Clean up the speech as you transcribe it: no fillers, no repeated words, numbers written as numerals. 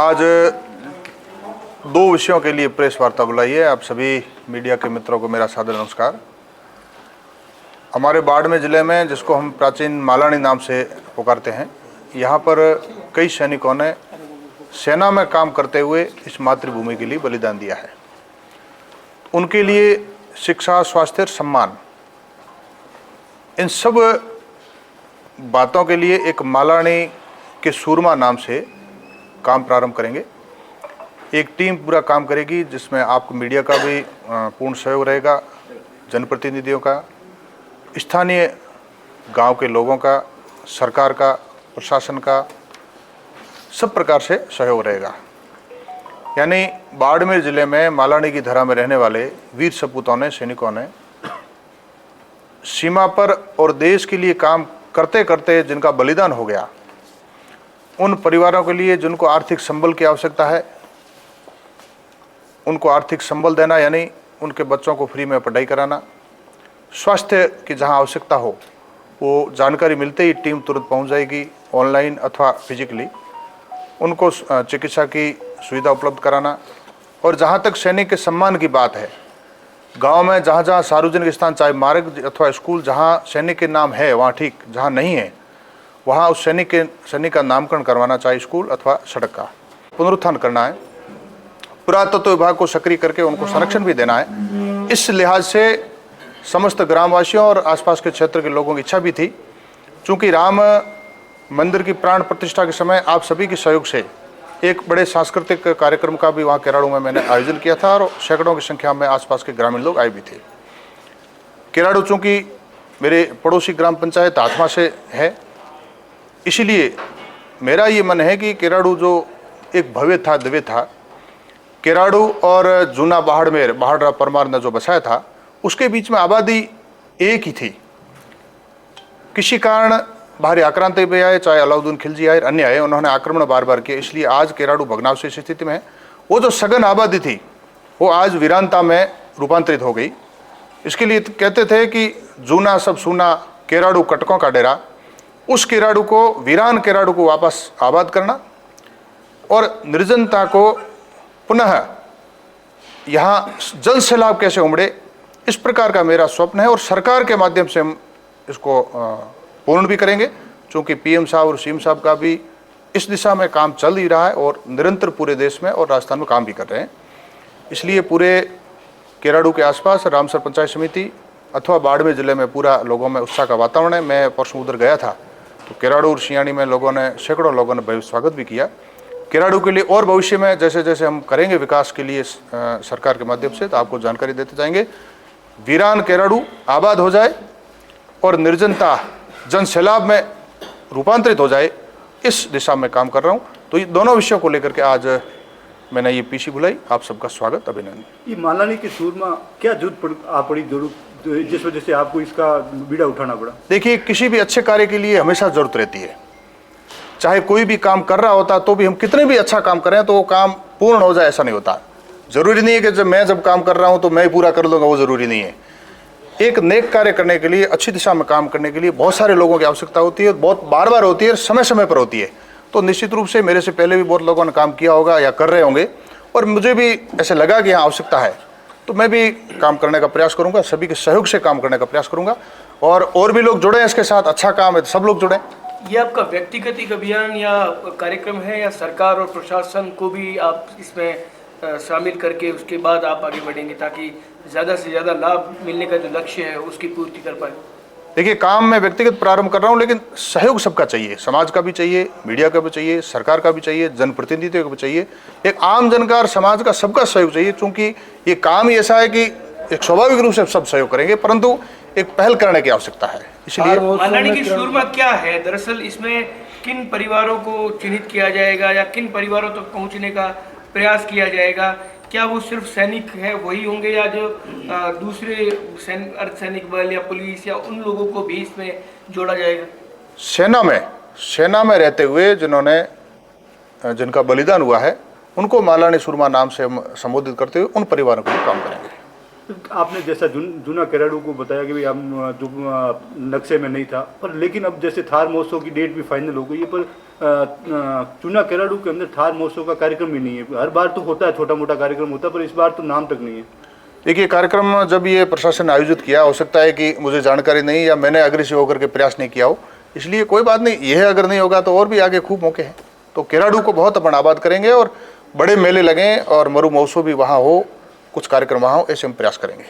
आज दो विषयों के लिए प्रेस वार्ता बुलाई है। आप सभी मीडिया के मित्रों को मेरा सादर नमस्कार। हमारे बाड़मेर जिले में, जिसको हम प्राचीन मालानी नाम से पुकारते हैं, यहाँ पर कई सैनिकों ने सेना में काम करते हुए इस मातृभूमि के लिए बलिदान दिया है। उनके लिए शिक्षा, स्वास्थ्य और सम्मान, इन सब बातों के लिए एक मालानी के सूरमा नाम से काम प्रारंभ करेंगे। एक टीम पूरा काम करेगी जिसमें आपको मीडिया का भी पूर्ण सहयोग रहेगा, जनप्रतिनिधियों का, स्थानीय गांव के लोगों का, सरकार का, प्रशासन का, सब प्रकार से सहयोग रहेगा। यानी बाड़मेर जिले में मालानी की धरा में रहने वाले वीर सपूतों ने, सैनिकों ने सीमा पर और देश के लिए काम करते करते जिनका बलिदान हो गया, उन परिवारों के लिए जिनको आर्थिक संबल की आवश्यकता है, उनको आर्थिक संबल देना, यानी उनके बच्चों को फ्री में पढ़ाई कराना, स्वास्थ्य की जहां आवश्यकता हो वो जानकारी मिलते ही टीम तुरंत पहुंच जाएगी, ऑनलाइन अथवा फिजिकली उनको चिकित्सा की सुविधा उपलब्ध कराना। और जहां तक सैनिक के सम्मान की बात है, गांव में जहां जहां सार्वजनिक स्थान, चाहे मार्ग अथवा स्कूल, जहां सैनिक के नाम है वहां ठीक, जहां नहीं है वहाँ उस सैनिक का नामकरण करवाना, चाहे स्कूल अथवा सड़क का पुनरुत्थान करना है। पुरातत्व विभाग को सक्रिय करके उनको संरक्षण भी देना है। इस लिहाज से समस्त ग्रामवासियों और आसपास के क्षेत्र के लोगों की इच्छा भी थी। चूँकि राम मंदिर की प्राण प्रतिष्ठा के समय आप सभी के सहयोग से एक बड़े सांस्कृतिक कार्यक्रम का भी वहाँ केराड़ू में मैंने आयोजन किया था और सैकड़ों की संख्या में आसपास के ग्रामीण लोग आए भी थे। केराड़ू चूँकि मेरे पड़ोसी ग्राम पंचायत हाथमा से है, इसलिए मेरा ये मन है कि केराड़ू जो एक भव्य था, दिव्य था, केराड़ू और जूना बाड़मेर, बाहड़ परमार ने जो बसाया था, उसके बीच में आबादी एक ही थी। किसी कारण बाहरी आक्रांति भी आए, चाहे अलाउद्दीन खिलजी आए, अन्य आए, उन्होंने आक्रमण बार बार किए, इसलिए आज केराड़ू भग्नावशेष स्थिति में है। वो जो सघन आबादी थी वो आज वीरानता में रूपांतरित हो गई। इसके लिए कहते थे कि जूना सब सूना, केराड़ू कटकों का डेरा। उस केराड़ू को, वीरान केराड़ू को वापस आबाद करना और निर्जनता को पुनः यहाँ जन सैलाब कैसे उमड़े, इस प्रकार का मेरा स्वप्न है। और सरकार के माध्यम से हम इसको पूर्ण भी करेंगे, क्योंकि पीएम साहब और सीएम साहब का भी इस दिशा में काम चल ही रहा है और निरंतर पूरे देश में और राजस्थान में काम भी कर रहे हैं। इसलिए पूरे केराड़ू के आसपास रामसर पंचायत समिति अथवा बाड़मेर जिले में पूरा लोगों में उत्साह का वातावरण है। मैं परसों उधर गया था तो केराड़ू और सियाणी में लोगों ने, सैकड़ों लोगों ने भव्य स्वागत भी किया। केराड़ू के लिए और भविष्य में जैसे जैसे हम करेंगे विकास के लिए सरकार के माध्यम से, तो आपको जानकारी देते जाएंगे। वीरान केराड़ू आबाद हो जाए और निर्जनता जन सैलाब में रूपांतरित हो जाए, इस दिशा में काम कर रहा हूँ। तो ये दोनों विषयों को लेकर के आज मैंने ये पीसी बुलाई। आप सबका स्वागत, अभिनंदन। ये मालानी के सूरमा क्या जरूरत आ पड़ी जिस वजह से आपको इसका बीड़ा उठाना पड़ा? देखिए, किसी भी अच्छे कार्य के लिए हमेशा जरूरत रहती है। चाहे कोई भी काम कर रहा होता तो भी हम कितने भी अच्छा काम करें तो वो काम पूर्ण हो जाए, ऐसा नहीं होता। जरूरी नहीं है कि जब काम कर रहा हूँ तो मैं ही पूरा कर लूँगा, वो जरूरी नहीं है। एक नेक कार्य करने के लिए, अच्छी दिशा में काम करने के लिए बहुत सारे लोगों की आवश्यकता होती है, बहुत बार बार होती है, समय समय पर होती है। तो निश्चित रूप से मेरे से पहले भी बहुत लोगों ने काम किया होगा या कर रहे होंगे, और मुझे भी ऐसे लगा कि यहाँ आवश्यकता है, तो मैं भी काम करने का प्रयास करूंगा, सभी के सहयोग से काम करने का प्रयास करूंगा। और भी लोग जुड़े इसके साथ, अच्छा काम है तो सब लोग जुड़े। ये आपका व्यक्तिगत एक अभियान या कार्यक्रम है, या सरकार और प्रशासन को भी आप इसमें शामिल करके उसके बाद आप आगे बढ़ेंगे ताकि ज़्यादा से ज़्यादा लाभ मिलने का जो लक्ष्य है उसकी पूर्ति कर पाए? देखिए, काम मैं व्यक्तिगत प्रारंभ कर रहा हूँ, लेकिन सहयोग सबका चाहिए, समाज का भी चाहिए, मीडिया का भी चाहिए, सरकार का भी चाहिए, जनप्रतिनिधियों का भी चाहिए, एक आम जन का और समाज का सबका सहयोग चाहिए। क्योंकि ये काम ही ऐसा है कि एक स्वाभाविक रूप से सब सहयोग करेंगे, परंतु एक पहल करने की आवश्यकता है। इसलिए मालानी की सूरमा क्या है दरअसल, इसमें किन परिवारों को चिन्हित किया जाएगा या किन परिवारों तक पहुँचने का प्रयास किया जाएगा? क्या वो सिर्फ सैनिक है वही होंगे, या जो दूसरे अर्धसैनिक बल या पुलिस या उन लोगों को भी इसमें जोड़ा जाएगा? सेना में रहते हुए जिनका बलिदान हुआ है उनको मालानी सूरमा नाम से हम संबोधित करते हुए उन परिवारों को काम करेंगे। आपने जैसा जूना केराडू को बताया कि भाई हम जो नक्शे में नहीं था, पर लेकिन अब जैसे थार महोत्सव की डेट भी फाइनल हो गई है, पर चूना केराडू के अंदर थार महोत्सव का कार्यक्रम भी नहीं है। हर बार तो होता है, छोटा मोटा कार्यक्रम होता है, पर इस बार तो नाम तक नहीं है। देखिए, कार्यक्रम जब ये प्रशासन ने आयोजित किया, हो सकता है कि मुझे जानकारी नहीं या मैंने अग्रेसिव होकर के प्रयास नहीं किया हो, इसलिए कोई बात नहीं। यह अगर नहीं होगा तो और भी आगे खूब मौके हैं। तो केराडू को बहुत अपन आबाद करेंगे और बड़े मेले लगें और मरु महोत्सव भी वहाँ हो, कुछ कार्यक्रम वहाँ हो, ऐसे हम प्रयास करेंगे।